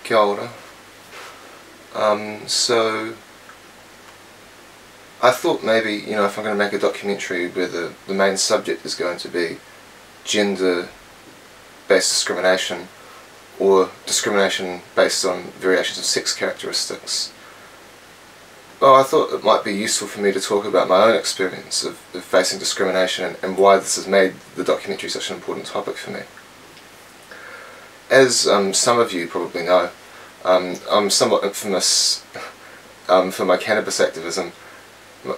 Kia ora. So I thought maybe, if I'm going to make a documentary where the main subject is going to be gender-based discrimination, or discrimination based on variations of sex characteristics, well, I thought it might be useful for me to talk about my own experience of facing discrimination and why this has made the documentary such an important topic for me. As some of you probably know, I'm somewhat infamous for my cannabis activism.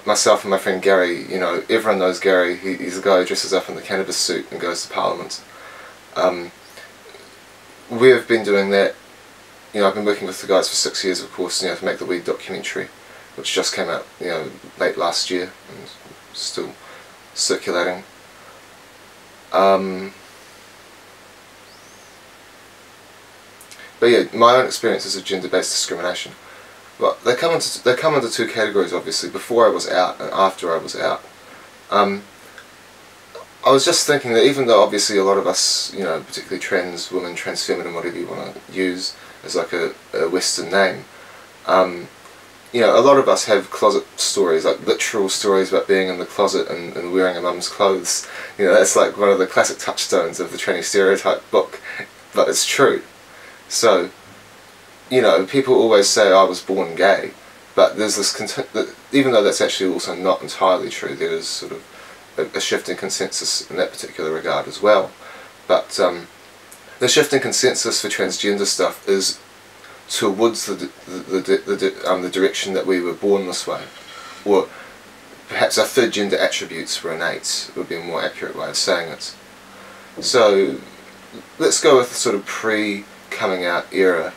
Myself and my friend Gary, everyone knows Gary. He's the guy who dresses up in the cannabis suit and goes to Parliament. We've been doing that. I've been working with the guys for 6 years, of course, to make the weed documentary, which just came out, late last year and still circulating. But yeah, my own experiences of gender-based discrimination, well, they come into two categories, obviously, before I was out and after I was out. I was just thinking that even though obviously a lot of us, particularly trans women, trans feminine, whatever you want to use as like a Western name, a lot of us have closet stories, like literal stories about being in the closet and wearing a mum's clothes. That's like one of the classic touchstones of the tranny stereotype book, but it's true. So, people always say I was born gay, but there's this even though that's actually also not entirely true, there is sort of a shift in consensus in that particular regard as well. But the shift in consensus for transgender stuff is towards the direction that we were born this way, or perhaps our third gender attributes were innate, would be a more accurate way of saying it. So let's go with the sort of pre-coming out era.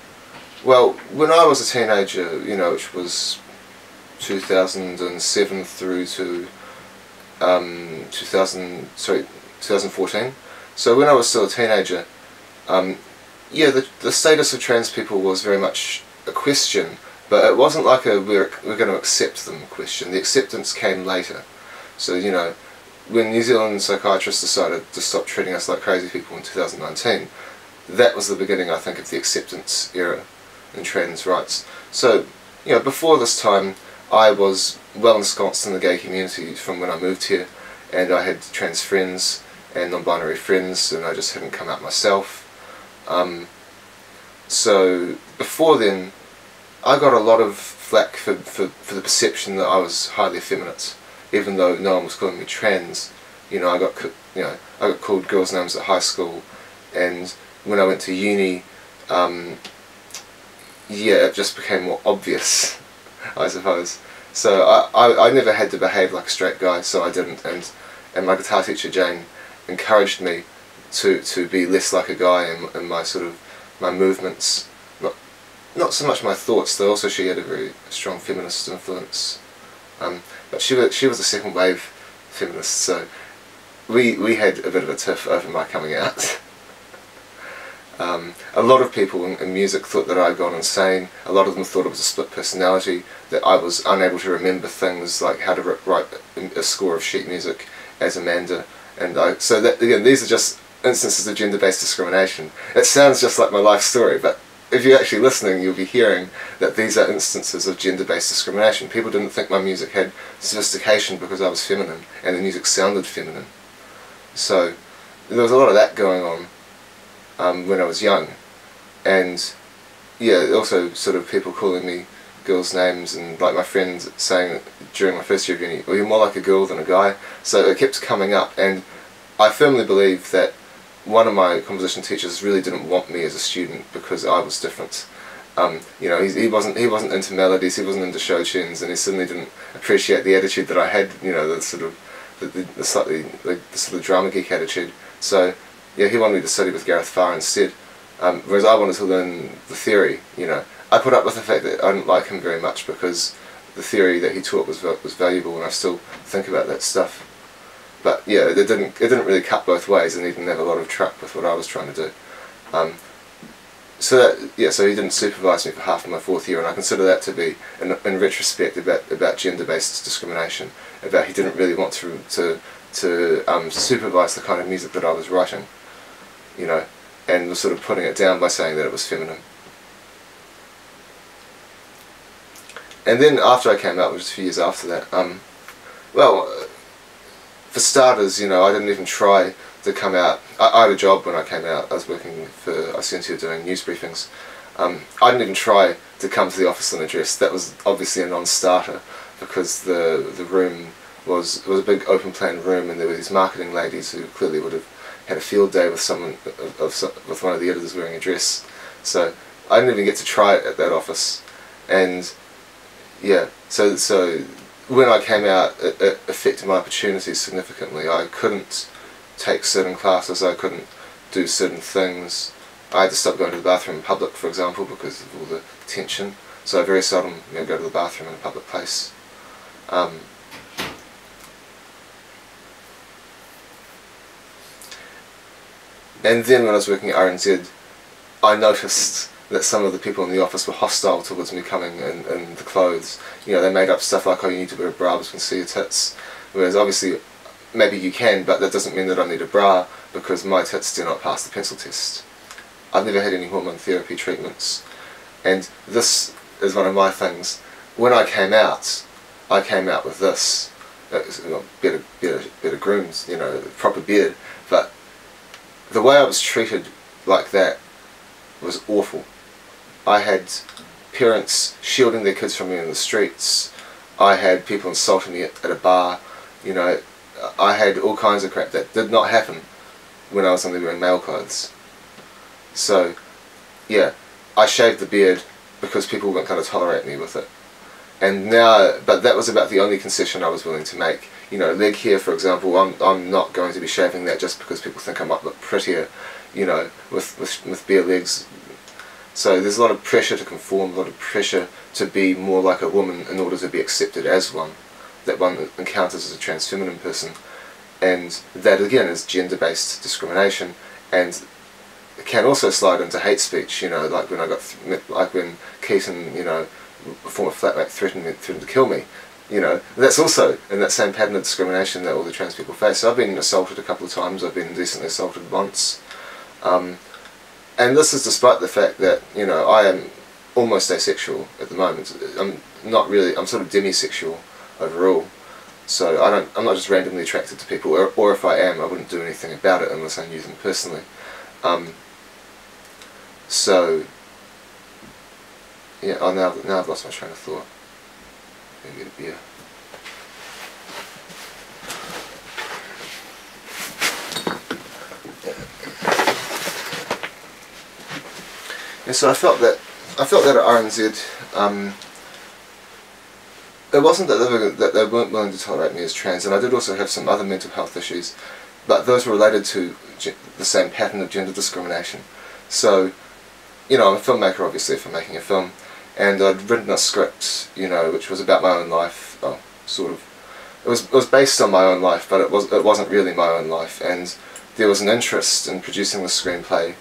Well, when I was a teenager, which was 2007 through to 2014. So when I was still a teenager, yeah, the status of trans people was very much a question, but it wasn't like a we're going to accept them question. The acceptance came later. So, when New Zealand psychiatrists decided to stop treating us like crazy people in 2019, that was the beginning, I think, of the acceptance era in trans rights. So, before this time, I was well ensconced in the gay community from when I moved here, and I had trans friends and non-binary friends, and I just hadn't come out myself. So before then, I got a lot of flack for the perception that I was highly effeminate, even though no one was calling me trans. I got called girls' names at high school, and when I went to uni, yeah, it just became more obvious, I suppose. So I never had to behave like a straight guy, so I didn't, and my guitar teacher Jane encouraged me to be less like a guy in my sort of my movements, not so much my thoughts, though also she had a very strong feminist influence, but she was a second wave feminist, so we had a bit of a tiff over my coming out. A lot of people in music thought that I'd gone insane. A lot of them thought it was a split personality, that I was unable to remember things like how to write a score of sheet music as Amanda. And so that, again, these are just instances of gender-based discrimination. It sounds just like my life story, but if you're actually listening, you'll be hearing that these are instances of gender-based discrimination. People didn't think my music had sophistication because I was feminine, and the music sounded feminine. So there was a lot of that going on when I was young, and yeah, also sort of people calling me girls' names, and like my friend saying during my first year of uni, well, you're more like a girl than a guy. So it kept coming up, and I firmly believe that one of my composition teachers really didn't want me as a student because I was different. He wasn't into melodies, he wasn't into show tunes, and he certainly didn't appreciate the attitude that I had. The sort of the sort of drama geek attitude. So yeah, he wanted me to study with Gareth Farr instead, whereas I wanted to learn the theory. I put up with the fact that I didn't like him very much because the theory that he taught was valuable, and I still think about that stuff. But yeah, it didn't really cut both ways, and he didn't have a lot of truck with what I was trying to do. So he didn't supervise me for half of my fourth year, and I consider that to be, in retrospect, about gender-based discrimination. About he didn't really want to supervise the kind of music that I was writing, and was sort of putting it down by saying that it was feminine. And then after I came out, which was a few years after that, well, for starters, you know, I didn't even try to come out. I had a job when I came out. I was working for ICNT doing news briefings. I didn't even try to come to the office in a dress. That was obviously a non-starter, because the room was a big open plan room, and there were these marketing ladies who clearly would have had a field day with someone with one of the editors wearing a dress. So I didn't even get to try it at that office. And yeah, so when I came out, it affected my opportunities significantly. I couldn't take certain classes, I couldn't do certain things. I had to stop going to the bathroom in public, for example, because of all the tension. So I very seldom, you know, go to the bathroom in a public place. And then when I was working at RNZ, I noticed that some of the people in the office were hostile towards me coming in the clothes. You know, they made up stuff like, oh, you need to wear a bra because we can see your tits. Whereas obviously, maybe you can, but that doesn't mean that I need a bra, because my tits do not pass the pencil test. I've never had any hormone therapy treatments. And this is one of my things. When I came out with this. Better groomed, you know, proper beard, but the way I was treated like that was awful. I had parents shielding their kids from me in the streets. I had people insulting me at a bar. You know, I had all kinds of crap that did not happen when I was only wearing male clothes. So, yeah, I shaved the beard because people weren't going to tolerate me with it. And now, but that was about the only concession I was willing to make. You know, leg hair, for example, I'm not going to be shaving that just because people think I might look prettier, you know, with bare legs. So there's a lot of pressure to conform, a lot of pressure to be more like a woman in order to be accepted as one, that one encounters as a trans feminine person. And that again is gender-based discrimination, and it can also slide into hate speech, you know, like when Keaton, you know, a former flatmate threatened to kill me. You know, that's also in that same pattern of discrimination that all the trans people face. So I've been assaulted a couple of times, I've been indecently assaulted once. And this is despite the fact that, you know, I am almost asexual at the moment. I'm not really, I'm sort of demisexual overall. So I'm not just randomly attracted to people, or if I am, I wouldn't do anything about it unless I knew them personally. So, yeah, oh, now I've lost my train of thought. Let me get a beer. Yeah, so I felt that at RNZ, it wasn't that they weren't willing to tolerate me as trans, and I did also have some other mental health issues, but those were related to the same pattern of gender discrimination. So, you know, I'm a filmmaker, obviously, for making a film, and I'd written a script, you know, which was about my own life. Oh, sort of. It was based on my own life, but it wasn't really my own life. And there was an interest in producing the screenplay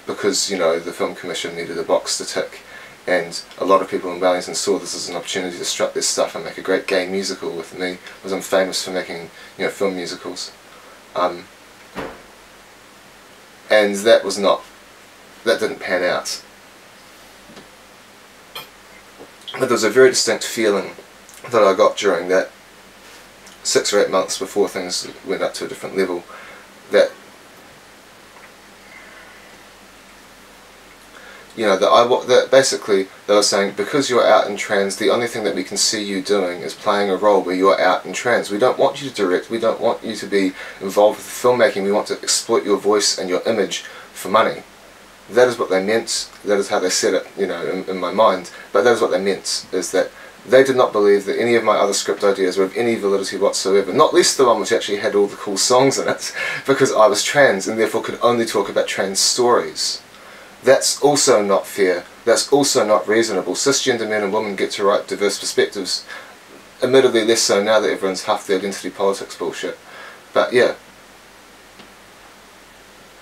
because, you know, the film commission needed a box to tick, and a lot of people in Wellington saw this as an opportunity to strut their stuff and make a great gay musical with me, because I'm famous for making, you know, film musicals. And that didn't pan out. But there was a very distinct feeling that I got during that 6 or 8 months before things went up to a different level, that, you know, that basically they were saying, because you're out in trans, the only thing that we can see you doing is playing a role where you're out in trans. We don't want you to direct, we don't want you to be involved with filmmaking, we want to exploit your voice and your image for money. That is what they meant, that is how they said it, you know, in my mind, but that is what they meant, is that they did not believe that any of my other script ideas were of any validity whatsoever, not least the one which actually had all the cool songs in it, because I was trans and therefore could only talk about trans stories. That's also not fair, that's also not reasonable. Cisgender men and women get to write diverse perspectives, admittedly less so now that everyone's huffed the identity politics bullshit, but yeah.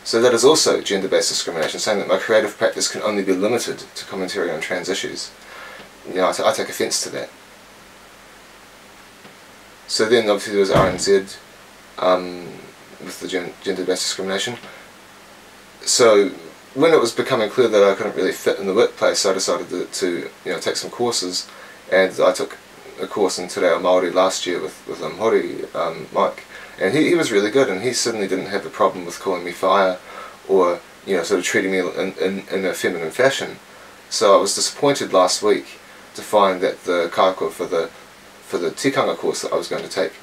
So that is also gender-based discrimination, saying that my creative practice can only be limited to commentary on trans issues. You know, I take offence to that. So then obviously there was RNZ with the gender-based discrimination. So when it was becoming clear that I couldn't really fit in the workplace, I decided to take some courses, and I took a course in Te Reo Māori last year with Hori, Mike, and he was really good, and he certainly didn't have a problem with calling me whaia, or sort of treating me in a feminine fashion. So I was disappointed last week to find that the kāko for the tikanga course that I was going to take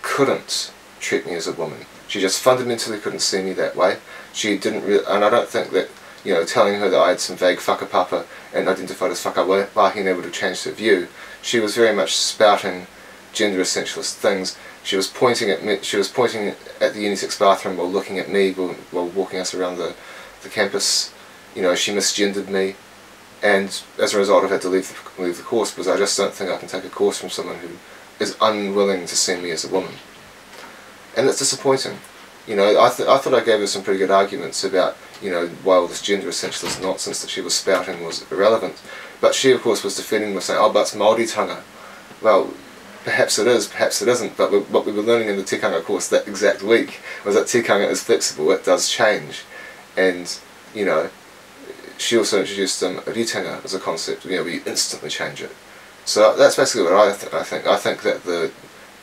couldn't treat me as a woman. She just fundamentally couldn't see me that way. She didn't and I don't think that telling her that I had some vague whakapapa and identified as whakawahine would have changed her view. She was very much spouting gender essentialist things. She was pointing at me. She was pointing at the unisex bathroom while looking at me while walking us around the campus. She misgendered me, and as a result I've had to leave the course, because I just don't think I can take a course from someone who is unwilling to see me as a woman. And it's disappointing. I thought I gave her some pretty good arguments about why all this gender essentialist nonsense that she was spouting was irrelevant. But she, of course, was defending me, saying, "Oh, but it's Māoritanga." Well, perhaps it is, perhaps it isn't. But what we were learning in the tikanga course that exact week was that tikanga is flexible; it does change. And she also introduced ritanga as a concept. Where you instantly change it. So that's basically what I think. I think that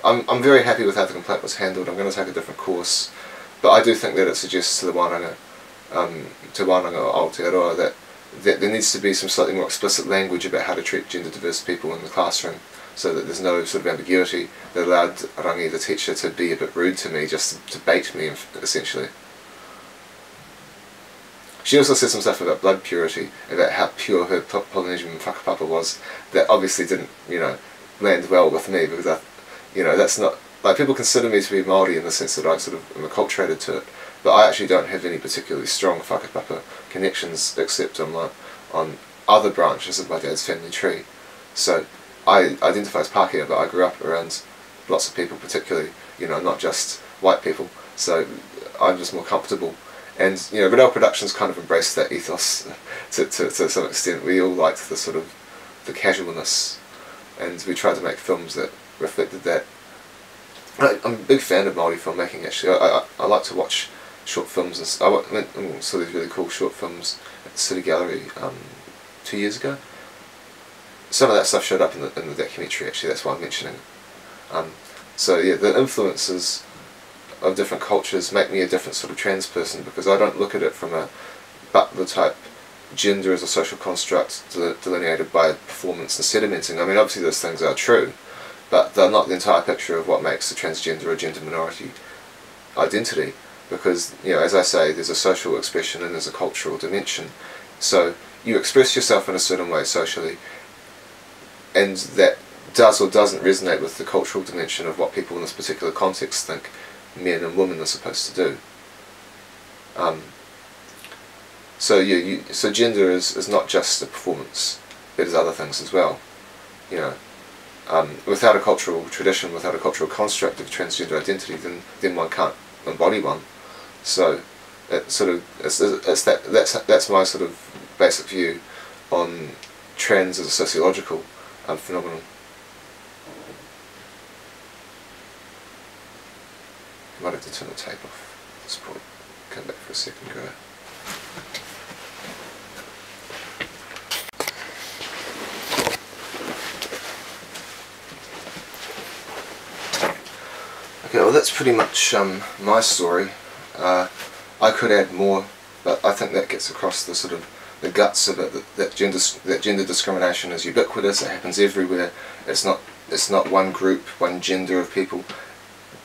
I'm very happy with how the complaint was handled. I'm going to take a different course, but I do think that it suggests to the wānanga, to wānanga o Aotearoa, that there needs to be some slightly more explicit language about how to treat gender diverse people in the classroom, so that there's no sort of ambiguity that allowed Rangi, the teacher, to be a bit rude to me, just to bait me, essentially. She also said some stuff about blood purity, about how pure her Polynesian whakapapa was, that obviously didn't, land well with me, because that's not, like, people consider me to be Māori in the sense that I sort of am acculturated to it, but I actually don't have any particularly strong whakapapa connections, except on other branches of my dad's family tree. So I identify as Pākehā, but I grew up around lots of people, particularly, not just white people, so I'm just more comfortable. And Riddell Productions kind of embraced that ethos to some extent. We all liked the sort of the casualness, and we tried to make films that reflected that. I'm a big fan of Māori filmmaking, actually. I like to watch short films, and I went and saw these really cool short films at the City Gallery 2 years ago. Some of that stuff showed up in the documentary, actually. That's why I'm mentioning it. So yeah, the influences of different cultures make me a different sort of trans person, because I don't look at it from a butler type gender as a social construct delineated by performance and sedimenting. I mean, obviously those things are true, but they're not the entire picture of what makes a transgender or gender minority identity, because, as I say, there's a social expression and there's a cultural dimension. So you express yourself in a certain way socially, and that does or doesn't resonate with the cultural dimension of what people in this particular context think men and women are supposed to do. So gender is not just a performance; it is other things as well. Without a cultural tradition, without a cultural construct of transgender identity, then one can't embody one. So that's my sort of basic view on trans as a sociological phenomenon. I might have to turn the tape off at this point. Come back for a second, go. Okay, well that's pretty much my story. I could add more, but I think that gets across the sort of the guts of it. That gender discrimination is ubiquitous. It happens everywhere. It's not one group, one gender of people.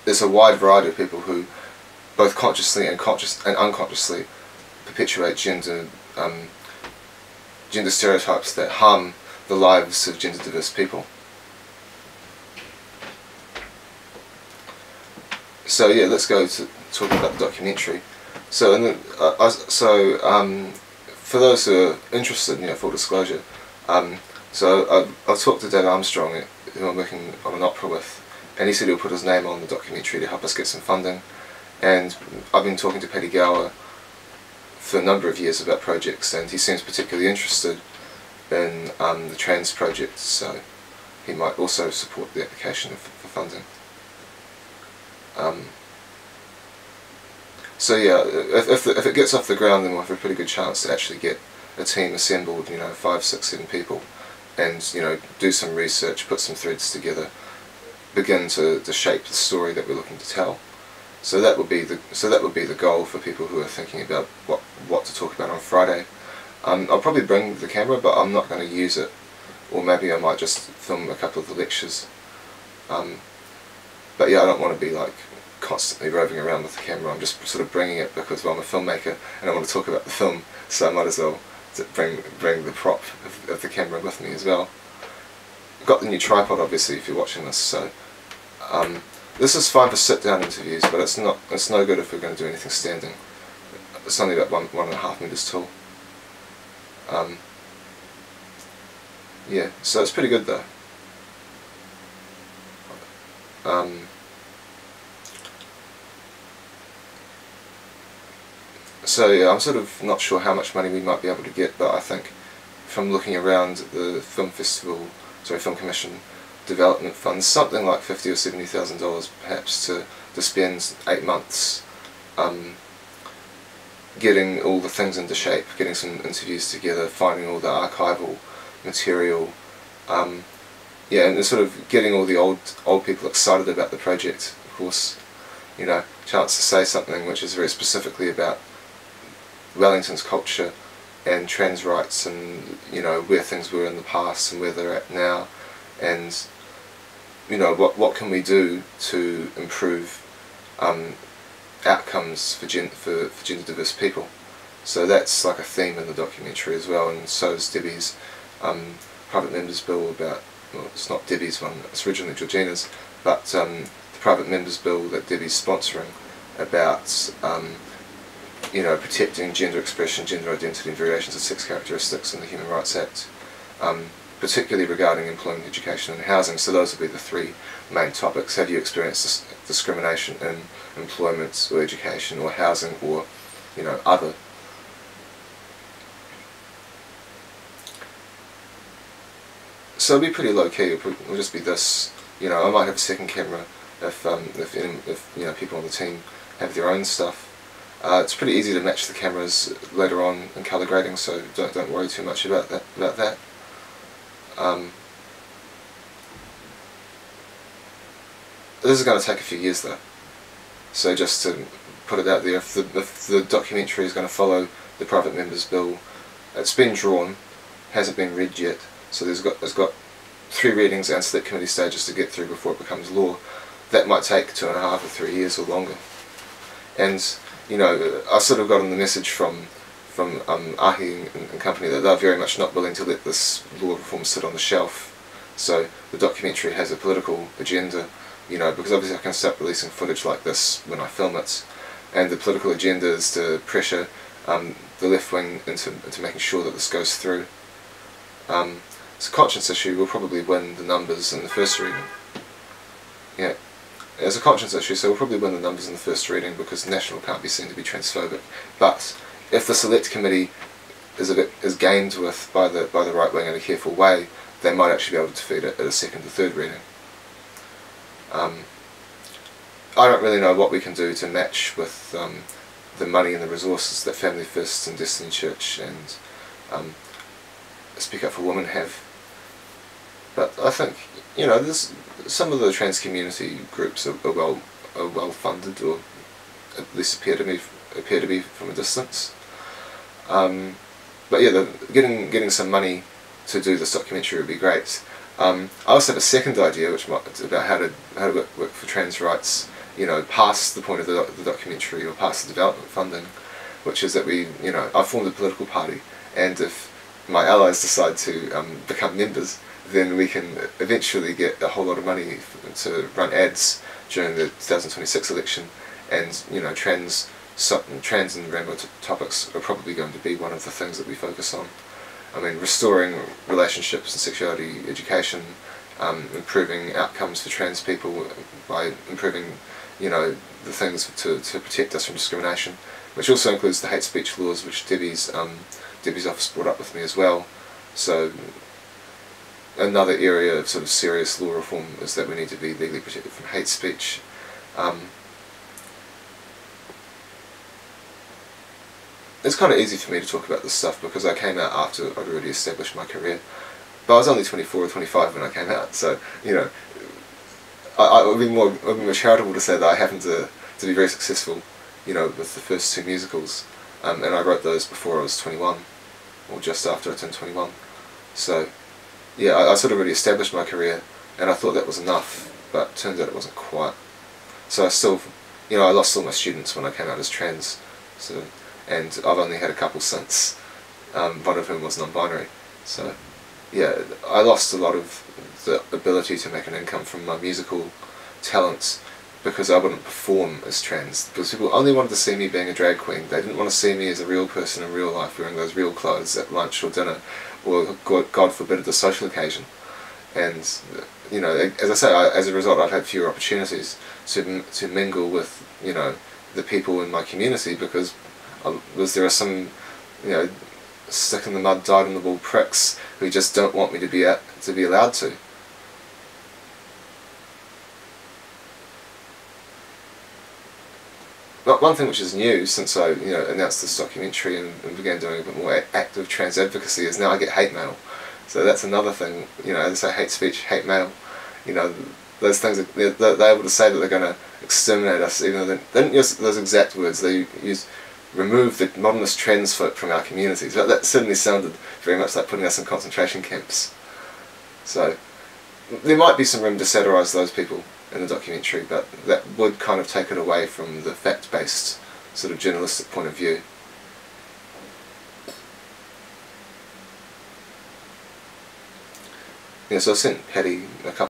There's a wide variety of people who, both consciously and unconsciously, perpetuate gender stereotypes that harm the lives of gender diverse people. So yeah, let's go to talking about the documentary. So, for those who are interested, full disclosure, so I've talked to Dave Armstrong, who I'm working on an opera with, and he said he'll put his name on the documentary to help us get some funding. And I've been talking to Paddy Gower for a number of years about projects, and he seems particularly interested in the trans project, so he might also support the application for funding. So yeah, if it gets off the ground, then we'll have a pretty good chance to actually get a team assembled, 5, 6, 7 people, and do some research, put some threads together, begin to shape the story that we're looking to tell. So that would be the goal for people who are thinking about what to talk about on Friday. I'll probably bring the camera, but I'm not going to use it, or maybe I might just film a couple of the lectures. But yeah, I don't want to be like constantly roving around with the camera. I'm just sort of bringing it because, well, I'm a filmmaker and I want to talk about the film, so I might as well bring the prop of the camera with me as well. I've got the new tripod, obviously, if you're watching this. So this is fine for sit-down interviews, but it's no good if we're going to do anything standing. It's only about 1.5 meters tall. Yeah, so it's pretty good though. So yeah, I'm sort of not sure how much money we might be able to get, but I think from looking around the film commission development funds, something like $50,000 or $70,000 perhaps to spend 8 months getting all the things into shape, getting some interviews together, finding all the archival material, yeah, and sort of getting all the old people excited about the project. Of course, chance to say something which is very specifically about Wellington's culture and trans rights, and where things were in the past and where they're at now, and what can we do to improve outcomes for gender diverse people. So that's like a theme in the documentary as well, and so is Debbie's private members bill about, well, it's not Debbie's one, it's originally Georgina's, but the private members bill that Debbie's sponsoring about protecting gender expression, gender identity and variations of sex characteristics in the Human Rights Act, particularly regarding employment, education and housing. So those will be the 3 main topics. Have you experienced discrimination in employment or education or housing or other? So it'll be pretty low key. It'll just be this. I might have a second camera if people on the team have their own stuff. It's pretty easy to match the cameras later on in colour grading, so don't worry too much about that. This is going to take a few years though. So just to put it out there, if the documentary is going to follow the private members bill, it's been drawn, hasn't been read yet. So it's got 3 readings and select committee stages to get through before it becomes law. That might take 2.5 or 3 years or longer. And I sort of gotten the message from Ahi and company that they're very much not willing to let this law reform sit on the shelf. So the documentary has a political agenda, because obviously I can start releasing footage like this when I film it, and the political agenda is to pressure the left wing into making sure that this goes through. It's a conscience issue. We'll probably win the numbers in the first reading. Yeah. It's a conscience issue, so we'll probably win the numbers in the first reading because National can't be seen to be transphobic. But if the select committee is gamed with by the right wing in a careful way, they might actually be able to defeat it at a second or third reading. I don't really know what we can do to match with the money and the resources that Family First and Destiny Church and Speak Up for Women have. But I think there's some of the trans community groups are well funded, or at least appear to be from a distance. But yeah, getting some money to do this documentary would be great. I also have a second idea, which is about how to work for trans rights, past the point of the documentary or past the development funding, which is that I formed a political party, and if my allies decide to become members, then we can eventually get a whole lot of money to run ads during the 2026 election, and trans and rainbow topics are probably going to be one of the things that we focus on. I mean, restoring relationships and sexuality education, improving outcomes for trans people by improving the things to protect us from discrimination, which also includes the hate speech laws, which Debbie's office brought up with me as well. So another area of sort of serious law reform is that we need to be legally protected from hate speech. it's kind of easy for me to talk about this stuff because I came out after I'd already established my career. But I was only 24 or 25 when I came out, so, you know, it would be more charitable to say that I happened to be very successful, you know, with the first two musicals, and I wrote those before I was 21, or just after I turned 21. So, yeah, I sort of already established my career, and I thought that was enough, but it turns out it wasn't quite. So I still, you know, I lost all my students when I came out as trans, so, and I've only had a couple since, one of whom was non-binary. So, yeah, I lost a lot of the ability to make an income from my musical talents because I wouldn't perform as trans. Because people only wanted to see me being a drag queen. They didn't want to see me as a real person in real life wearing those real clothes at lunch or dinner, or God forbid at a social occasion. And, you know, as I say, as a result I've had fewer opportunities to mingle with, you know, the people in my community because there are some, you know, stick in the mud, dyed in the wool pricks who just don't want me to be allowed to. But one thing which is new since I, you know, announced this documentary and began doing a bit more active trans advocacy is now I get hate mail. So that's another thing, you know, as I say, hate speech, hate mail, you know, those things, they're able to say that they're going to exterminate us, even though they didn't use those exact words. They used remove the modernist trans folk from our communities. But that certainly sounded very much like putting us in concentration camps. So there might be some room to satirise those people in the documentary, but that would kind of take it away from the fact-based sort of journalistic point of view. Yeah, so I sent Patty a couple